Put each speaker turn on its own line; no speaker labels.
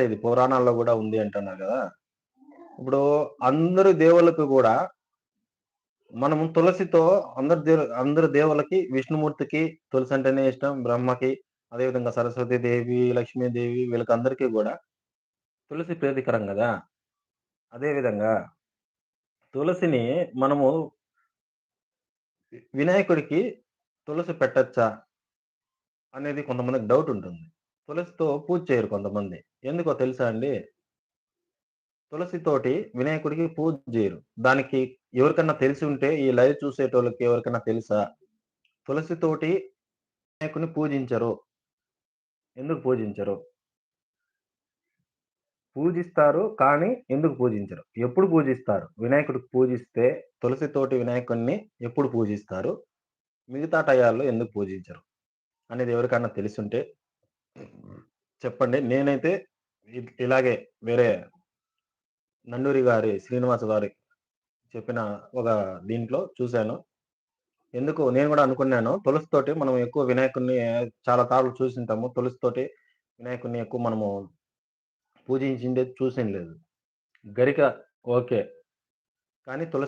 ఇది పురాణాల్లో గూడా ఉంది అంటున్నారు గదా! ఇప్పుడు అందరు దేవుళ్ళకి గూడా మనము తులసితో అందరు దేవుళ్ళకి విష్ణుమూర్తికి తులసంటేనే ఇష్టం. బ్రహ్మకి, అదేవిధంగా సరస్వతీదేవి, లక్ష్మీదేవి వీళ్ళకందరికీ గూడా తులసి ప్రీతికరం గదా! అదే విధంగా తులసిని మనము వినాయకుడికి తులసి పెట్టచ్చా? అనేది కొంతమందికి డౌటుంటుంది. తులసితో పూజ చేయరు కొంతమంది. ఎందుకో తెలుసా అండి? తులసితోటి వినాయకుడికి పూజ జేయరు. దానికి ఎవరికన్నా తెలిసుంటే ఈ లైవ్ చూసేటోళ్ళకి ఎవరికన్నా తెలుసా? తులసితోటి వినాయకుడిని పూజించరు. ఎందుకు పూజించరు? పూజిస్తారు. కానీ ఎందుకు పూజించరు? ఎప్పుడు పూజిస్తారు? వినాయకుడికి పూజిస్తే తులసితోటి వినాయకుడిని ఎప్పుడు పూజిస్తారు? మిగతా టయాల్లో ఎందుకు పూజించరు? అనేది ఎవరికన్నా తెలిసుంటే చెప్పండి. నేనైతే ఇలాగే వేరే నండూరి గారి శ్రీనివాస్ గారి చెప్పిన ఒక దీంట్లో చూసాను. ఎందుకు నేను గూడా అనుకున్నాను. తులసితోటి మనం ఎక్కువ వినాయకుడిని చాలా సార్లు చూసుంటాము. తులసితోటి వినాయకుడిని ఎక్కువ మనము పూజించిందే చూసింది లేదు. గరిక ఓకే. కానీ తులసి